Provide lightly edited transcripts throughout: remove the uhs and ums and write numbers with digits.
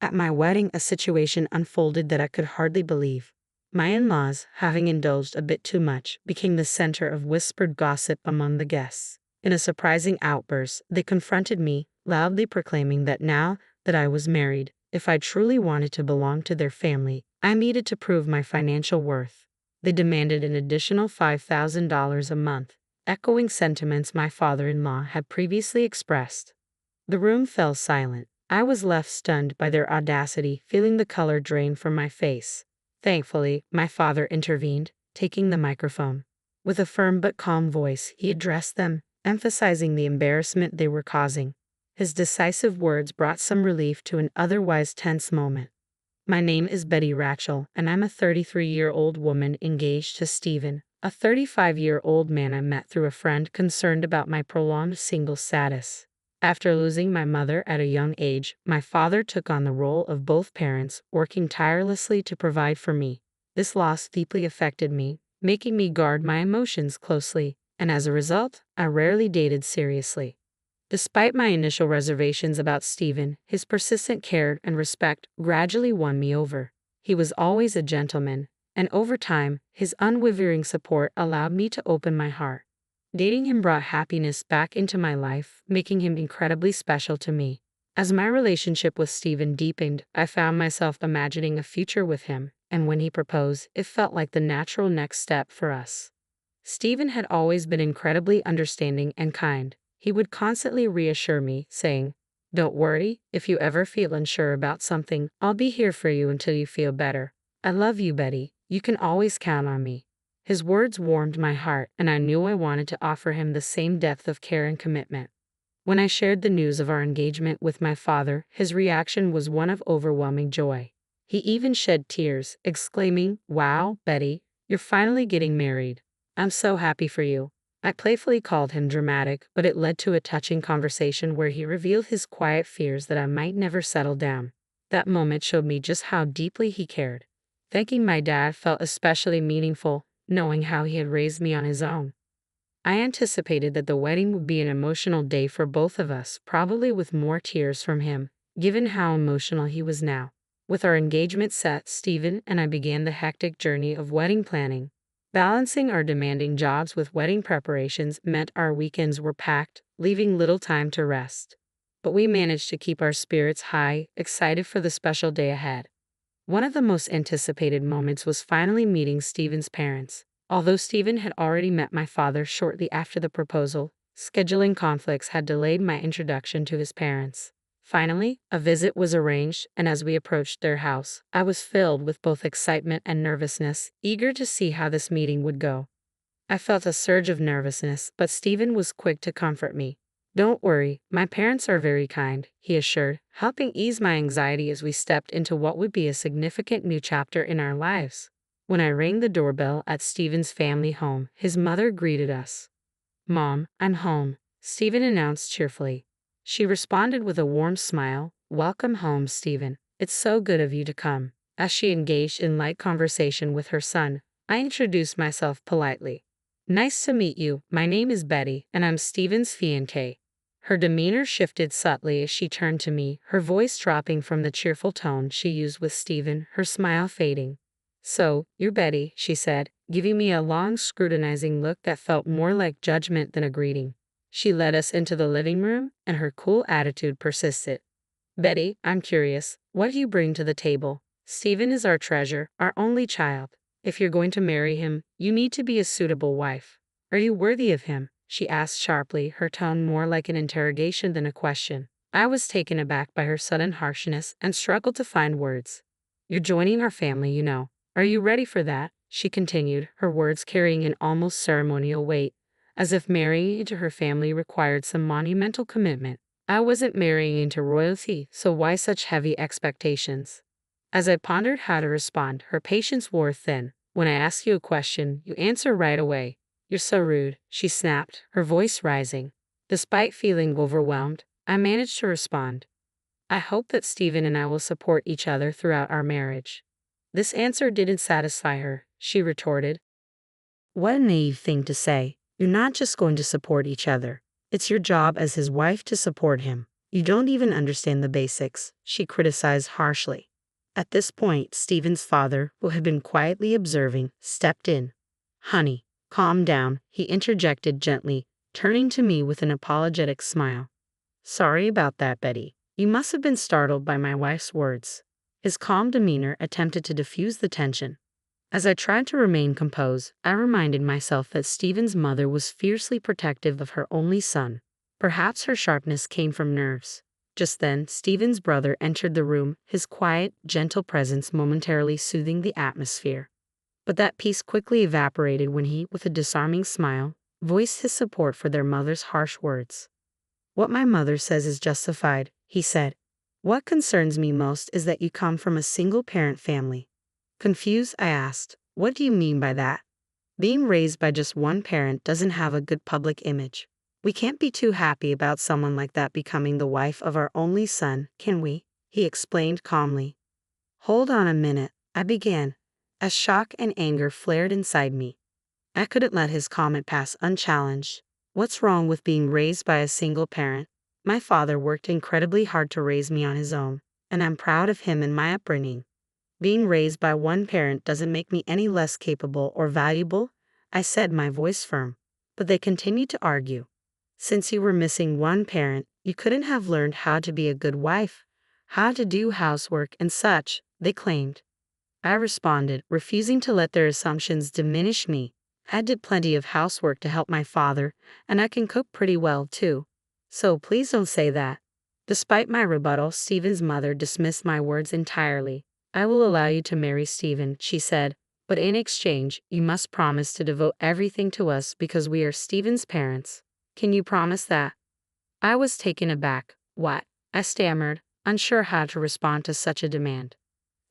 At my wedding, a situation unfolded that I could hardly believe. My in-laws, having indulged a bit too much, became the center of whispered gossip among the guests. In a surprising outburst, they confronted me, loudly proclaiming that now that I was married, if I truly wanted to belong to their family, I needed to prove my financial worth. They demanded an additional $5,000 a month, echoing sentiments my father-in-law had previously expressed. The room fell silent. I was left stunned by their audacity, feeling the color drain from my face. Thankfully, my father intervened, taking the microphone. With a firm but calm voice, he addressed them, emphasizing the embarrassment they were causing. His decisive words brought some relief to an otherwise tense moment. My name is Betty Rachel, and I'm a 33-year-old woman engaged to Stephen, a 35-year-old man I met through a friend concerned about my prolonged single status. After losing my mother at a young age, my father took on the role of both parents, working tirelessly to provide for me. This loss deeply affected me, making me guard my emotions closely, and as a result, I rarely dated seriously. Despite my initial reservations about Stephen, his persistent care and respect gradually won me over. He was always a gentleman, and over time, his unwavering support allowed me to open my heart. Dating him brought happiness back into my life, making him incredibly special to me. As my relationship with Stephen deepened, I found myself imagining a future with him, and when he proposed, it felt like the natural next step for us. Stephen had always been incredibly understanding and kind. He would constantly reassure me, saying, "Don't worry, if you ever feel unsure about something, I'll be here for you until you feel better. I love you, Betty. You can always count on me." His words warmed my heart, and I knew I wanted to offer him the same depth of care and commitment. When I shared the news of our engagement with my father, his reaction was one of overwhelming joy. He even shed tears, exclaiming, "Wow, Betty, you're finally getting married. I'm so happy for you." I playfully called him dramatic, but it led to a touching conversation where he revealed his quiet fears that I might never settle down. That moment showed me just how deeply he cared. Thanking my dad felt especially meaningful, knowing how he had raised me on his own. I anticipated that the wedding would be an emotional day for both of us, probably with more tears from him, given how emotional he was now. With our engagement set, Stephen and I began the hectic journey of wedding planning. Balancing our demanding jobs with wedding preparations meant our weekends were packed, leaving little time to rest. But we managed to keep our spirits high, excited for the special day ahead. One of the most anticipated moments was finally meeting Stephen's parents. Although Stephen had already met my father shortly after the proposal, scheduling conflicts had delayed my introduction to his parents. Finally, a visit was arranged, and as we approached their house, I was filled with both excitement and nervousness, eager to see how this meeting would go. I felt a surge of nervousness, but Stephen was quick to comfort me. "Don't worry, my parents are very kind," he assured, helping ease my anxiety as we stepped into what would be a significant new chapter in our lives. When I rang the doorbell at Stephen's family home, his mother greeted us. "Mom, I'm home," Stephen announced cheerfully. She responded with a warm smile, "Welcome home, Stephen. It's so good of you to come." As she engaged in light conversation with her son, I introduced myself politely. "Nice to meet you. My name is Betty, and I'm Stephen's fiancée." Her demeanor shifted subtly as she turned to me, her voice dropping from the cheerful tone she used with Stephen, her smile fading. "So, you're Betty," she said, giving me a long, scrutinizing look that felt more like judgment than a greeting. She led us into the living room, and her cool attitude persisted. "Betty, I'm curious, what do you bring to the table? Stephen is our treasure, our only child. If you're going to marry him, you need to be a suitable wife. Are you worthy of him?" she asked sharply, her tone more like an interrogation than a question. I was taken aback by her sudden harshness and struggled to find words. "You're joining our family, you know. Are you ready for that?" she continued, her words carrying an almost ceremonial weight, as if marrying into her family required some monumental commitment. I wasn't marrying into royalty, so why such heavy expectations? As I pondered how to respond, her patience wore thin. "When I ask you a question, you answer right away. You're so rude," she snapped, her voice rising. Despite feeling overwhelmed, I managed to respond. "I hope that Stephen and I will support each other throughout our marriage." This answer didn't satisfy her, she retorted. "What a naive thing to say. You're not just going to support each other. It's your job as his wife to support him. You don't even understand the basics, she criticized harshly. At this point, Stephen's father, who had been quietly observing, stepped in. Honey, calm down, he interjected gently, turning to me with an apologetic smile. Sorry about that, Betty. You must have been startled by my wife's words. His calm demeanor attempted to diffuse the tension. As I tried to remain composed, I reminded myself that Stephen's mother was fiercely protective of her only son. Perhaps her sharpness came from nerves. Just then, Stephen's brother entered the room, his quiet, gentle presence momentarily soothing the atmosphere. But that peace quickly evaporated when he, with a disarming smile, voiced his support for their mother's harsh words. What my mother says is justified, he said. What concerns me most is that you come from a single-parent family. Confused, I asked, what do you mean by that? Being raised by just one parent doesn't have a good public image. We can't be too happy about someone like that becoming the wife of our only son, can we? He explained calmly. Hold on a minute, I began, as shock and anger flared inside me. I couldn't let his comment pass unchallenged. What's wrong with being raised by a single parent? My father worked incredibly hard to raise me on his own, and I'm proud of him and my upbringing. Being raised by one parent doesn't make me any less capable or valuable, I said, my voice firm. But they continued to argue. Since you were missing one parent, you couldn't have learned how to be a good wife, how to do housework and such, they claimed. I responded, refusing to let their assumptions diminish me. I did plenty of housework to help my father, and I can cook pretty well too. So please don't say that. Despite my rebuttal, Stephen's mother dismissed my words entirely. I will allow you to marry Stephen, she said, but in exchange, you must promise to devote everything to us because we are Stephen's parents. Can you promise that? I was taken aback. What? I stammered, unsure how to respond to such a demand.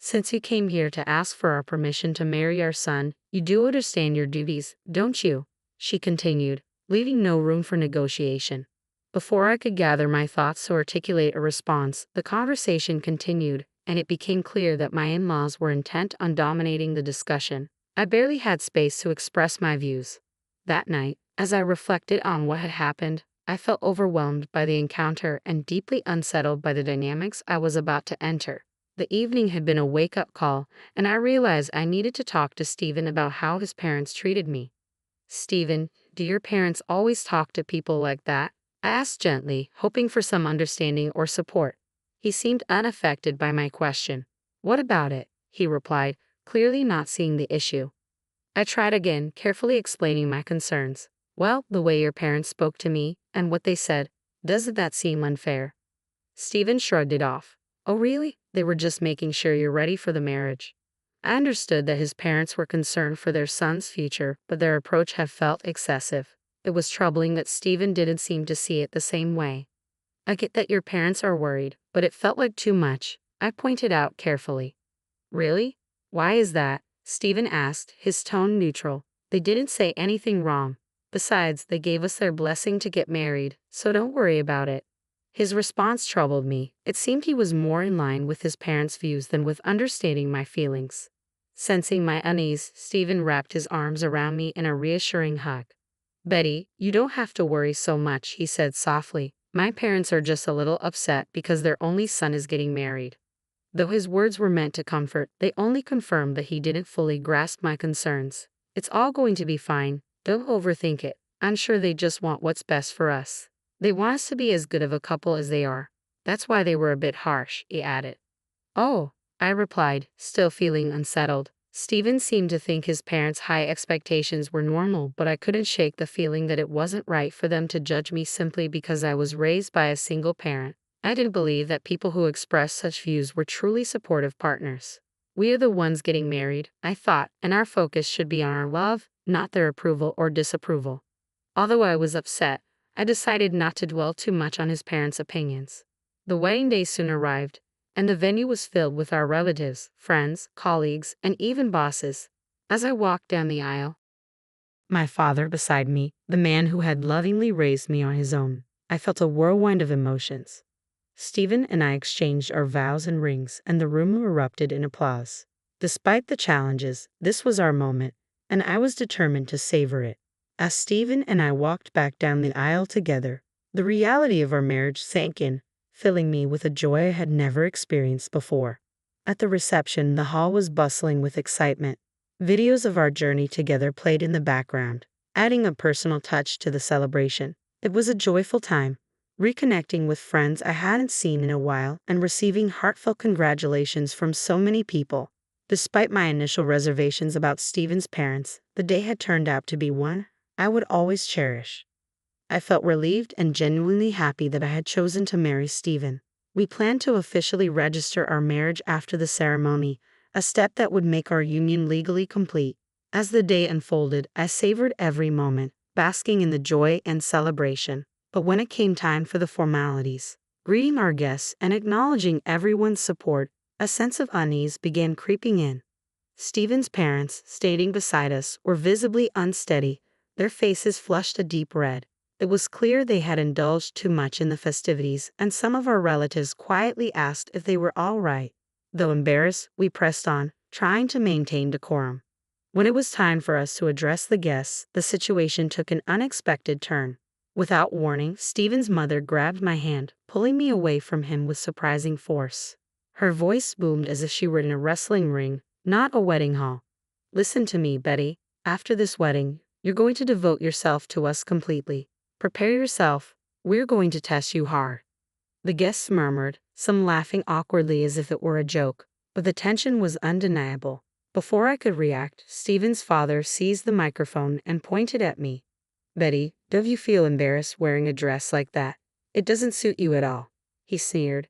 Since you came here to ask for our permission to marry our son, you do understand your duties, don't you? She continued, leaving no room for negotiation. Before I could gather my thoughts to articulate a response, the conversation continued, and it became clear that my in-laws were intent on dominating the discussion. I barely had space to express my views. That night, as I reflected on what had happened, I felt overwhelmed by the encounter and deeply unsettled by the dynamics I was about to enter. The evening had been a wake-up call, and I realized I needed to talk to Stephen about how his parents treated me. Stephen, do your parents always talk to people like that? I asked gently, hoping for some understanding or support. He seemed unaffected by my question. What about it? He replied, clearly not seeing the issue. I tried again, carefully explaining my concerns. Well, the way your parents spoke to me, and what they said, doesn't that seem unfair? Stephen shrugged it off. Oh really? They were just making sure you're ready for the marriage. I understood that his parents were concerned for their son's future, but their approach had felt excessive. It was troubling that Stephen didn't seem to see it the same way. I get that your parents are worried, but it felt like too much, I pointed out carefully. Really? Why is that? Stephen asked, his tone neutral. They didn't say anything wrong. Besides, they gave us their blessing to get married, so don't worry about it. His response troubled me. It seemed he was more in line with his parents' views than with understanding my feelings. Sensing my unease, Stephen wrapped his arms around me in a reassuring hug. Betty, you don't have to worry so much, he said softly. My parents are just a little upset because their only son is getting married. Though his words were meant to comfort, they only confirmed that he didn't fully grasp my concerns. It's all going to be fine. Don't overthink it. I'm sure they just want what's best for us. They want us to be as good of a couple as they are. That's why they were a bit harsh, he added. Oh, I replied, still feeling unsettled. Stephen seemed to think his parents' high expectations were normal, but I couldn't shake the feeling that it wasn't right for them to judge me simply because I was raised by a single parent. I didn't believe that people who expressed such views were truly supportive partners. We are the ones getting married, I thought, and our focus should be on our love, not their approval or disapproval. Although I was upset, I decided not to dwell too much on his parents' opinions. The wedding day soon arrived, and the venue was filled with our relatives, friends, colleagues, and even bosses. As I walked down the aisle, my father beside me, the man who had lovingly raised me on his own, I felt a whirlwind of emotions. Stephen and I exchanged our vows and rings, and the room erupted in applause. Despite the challenges, this was our moment, and I was determined to savor it. As Stephen and I walked back down the aisle together, the reality of our marriage sank in. filling me with a joy I had never experienced before. At the reception, the hall was bustling with excitement. Videos of our journey together played in the background, adding a personal touch to the celebration. It was a joyful time, reconnecting with friends I hadn't seen in a while and receiving heartfelt congratulations from so many people. Despite my initial reservations about Stephen's parents, the day had turned out to be one I would always cherish. I felt relieved and genuinely happy that I had chosen to marry Stephen. We planned to officially register our marriage after the ceremony, a step that would make our union legally complete. As the day unfolded, I savored every moment, basking in the joy and celebration. But when it came time for the formalities, greeting our guests and acknowledging everyone's support, a sense of unease began creeping in. Stephen's parents, standing beside us, were visibly unsteady, their faces flushed a deep red. It was clear they had indulged too much in the festivities, and some of our relatives quietly asked if they were all right. Though embarrassed, we pressed on, trying to maintain decorum. When it was time for us to address the guests, the situation took an unexpected turn. Without warning, Stephen's mother grabbed my hand, pulling me away from him with surprising force. Her voice boomed as if she were in a wrestling ring, not a wedding hall. "Listen to me, Betty. After this wedding, you're going to devote yourself to us completely. Prepare yourself. We're going to test you hard." The guests murmured, some laughing awkwardly as if it were a joke, but the tension was undeniable. Before I could react, Stephen's father seized the microphone and pointed at me. "Betty, don't you feel embarrassed wearing a dress like that? It doesn't suit you at all," he sneered.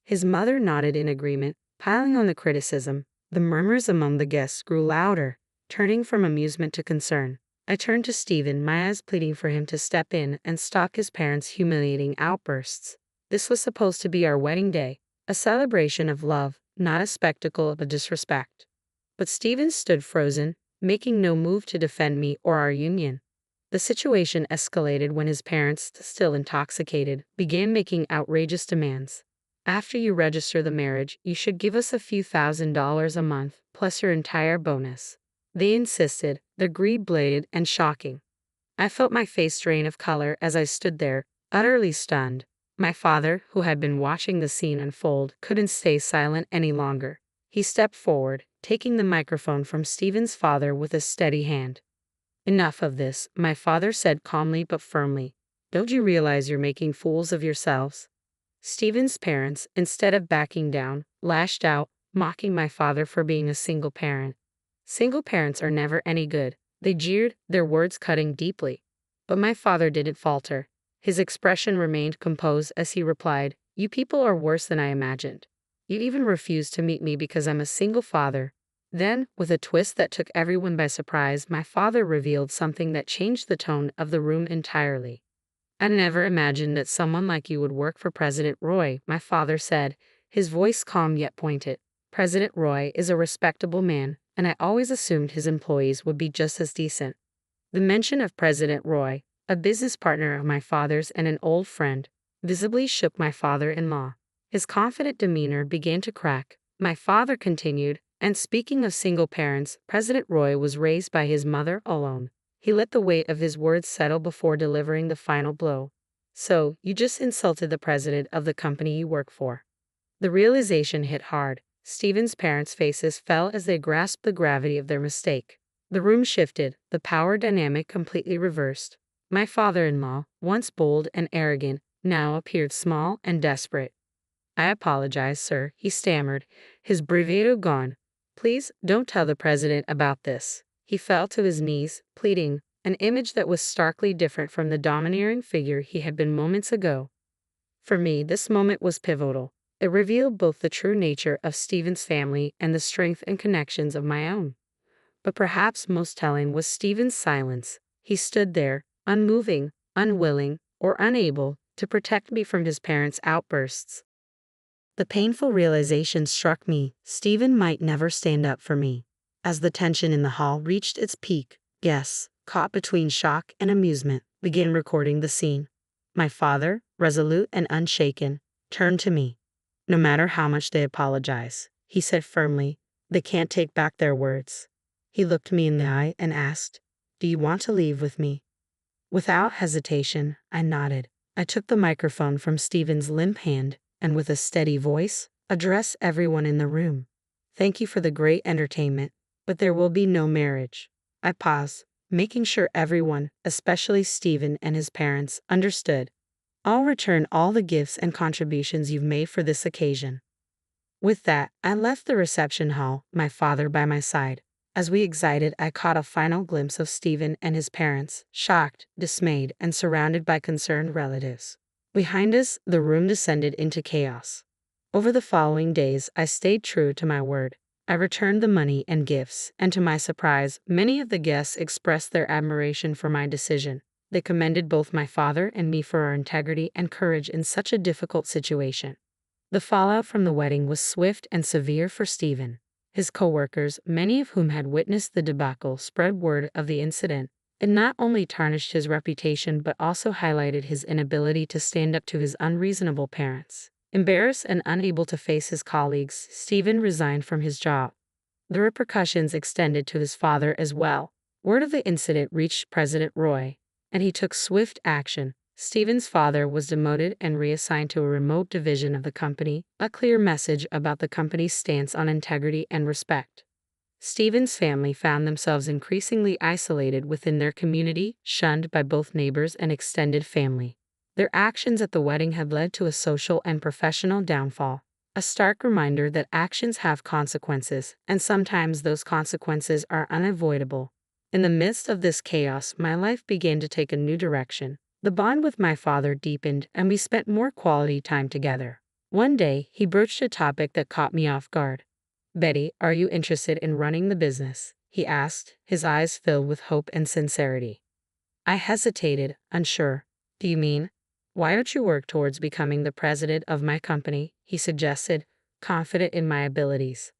His mother nodded in agreement, piling on the criticism. The murmurs among the guests grew louder, turning from amusement to concern. I turned to Stephen, my eyes pleading for him to step in and stop his parents' humiliating outbursts. This was supposed to be our wedding day, a celebration of love, not a spectacle of disrespect. But Stephen stood frozen, making no move to defend me or our union. The situation escalated when his parents, still intoxicated, began making outrageous demands. "After you register the marriage, you should give us a few $1,000s a month, plus your entire bonus," they insisted, their greed blatant and shocking. I felt my face drain of color as I stood there, utterly stunned. My father, who had been watching the scene unfold, couldn't stay silent any longer. He stepped forward, taking the microphone from Stephen's father with a steady hand. "Enough of this," my father said calmly but firmly. "Don't you realize you're making fools of yourselves?" Stephen's parents, instead of backing down, lashed out, mocking my father for being a single parent. "Single parents are never any good," they jeered, their words cutting deeply. But my father didn't falter. His expression remained composed as he replied, "You people are worse than I imagined. You even refuse to meet me because I'm a single father." Then, with a twist that took everyone by surprise, my father revealed something that changed the tone of the room entirely. "I never imagined that someone like you would work for President Roy," my father said, his voice calm yet pointed. "President Roy is a respectable man, and I always assumed his employees would be just as decent." The mention of President Roy, a business partner of my father's and an old friend, visibly shook my father-in-law. His confident demeanor began to crack. My father continued, "And speaking of single parents, President Roy was raised by his mother alone." He let the weight of his words settle before delivering the final blow. "So, you just insulted the president of the company you work for." The realization hit hard. Stephen's parents' faces fell as they grasped the gravity of their mistake. The room shifted, the power dynamic completely reversed. My father-in-law, once bold and arrogant, now appeared small and desperate. "I apologize, sir," he stammered, his bravado gone. "Please don't tell the president about this." He fell to his knees, pleading, an image that was starkly different from the domineering figure he had been moments ago. For me, this moment was pivotal. It revealed both the true nature of Stephen's family and the strength and connections of my own. But perhaps most telling was Stephen's silence. He stood there, unmoving, unwilling, or unable to protect me from his parents' outbursts. The painful realization struck me: Stephen might never stand up for me. As the tension in the hall reached its peak, guests, caught between shock and amusement, began recording the scene. My father, resolute and unshaken, turned to me. "No matter how much they apologize," he said firmly, "they can't take back their words." He looked me in the eye and asked, "Do you want to leave with me?" Without hesitation, I nodded. I took the microphone from Stephen's limp hand and with a steady voice, address everyone in the room. Thank you for the great entertainment, but there will be no marriage. I paused, making sure everyone, especially Stephen and his parents, understood. I'll return all the gifts and contributions you've made for this occasion. With that, I left the reception hall, my father by my side. As we exited, I caught a final glimpse of Stephen and his parents, shocked, dismayed, and surrounded by concerned relatives. Behind us, the room descended into chaos. Over the following days, I stayed true to my word. I returned the money and gifts, and to my surprise, many of the guests expressed their admiration for my decision. They commended both my father and me for our integrity and courage in such a difficult situation. The fallout from the wedding was swift and severe for Stephen. His co-workers, many of whom had witnessed the debacle, spread word of the incident. It not only tarnished his reputation but also highlighted his inability to stand up to his unreasonable parents. Embarrassed and unable to face his colleagues, Stephen resigned from his job. The repercussions extended to his father as well. Word of the incident reached President Roy, and he took swift action. Stephen's father was demoted and reassigned to a remote division of the company, a clear message about the company's stance on integrity and respect. Stephen's family found themselves increasingly isolated within their community, shunned by both neighbors and extended family. Their actions at the wedding had led to a social and professional downfall, a stark reminder that actions have consequences, and sometimes those consequences are unavoidable. In the midst of this chaos, my life began to take a new direction. The bond with my father deepened, and we spent more quality time together. One day, he broached a topic that caught me off guard. "Betty, are you interested in running the business?" he asked, his eyes filled with hope and sincerity. I hesitated, unsure. "Do you mean? Why don't you work towards becoming the president of my company?" he suggested, confident in my abilities.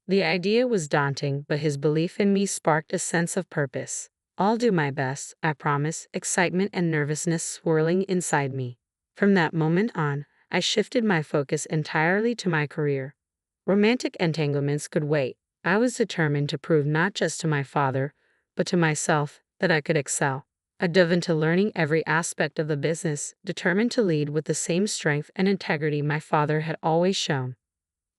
The idea was daunting, but his belief in me sparked a sense of purpose. "I'll do my best, I promise," excitement and nervousness swirling inside me. From that moment on, I shifted my focus entirely to my career. Romantic entanglements could wait. I was determined to prove not just to my father, but to myself, that I could excel. I dove into learning every aspect of the business, determined to lead with the same strength and integrity my father had always shown.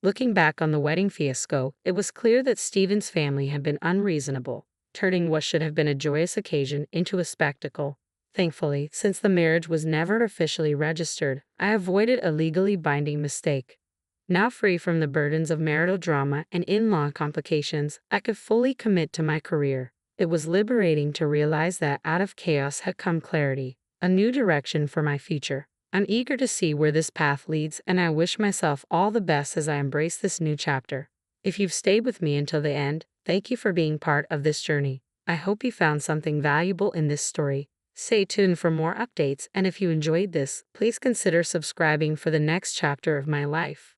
Looking back on the wedding fiasco, it was clear that Stephen's family had been unreasonable, turning what should have been a joyous occasion into a spectacle. Thankfully, since the marriage was never officially registered, I avoided a legally binding mistake. Now free from the burdens of marital drama and in-law complications, I could fully commit to my career. It was liberating to realize that out of chaos had come clarity, a new direction for my future. I'm eager to see where this path leads, and I wish myself all the best as I embrace this new chapter. If you've stayed with me until the end, thank you for being part of this journey. I hope you found something valuable in this story. Stay tuned for more updates, and if you enjoyed this, please consider subscribing for the next chapter of my life.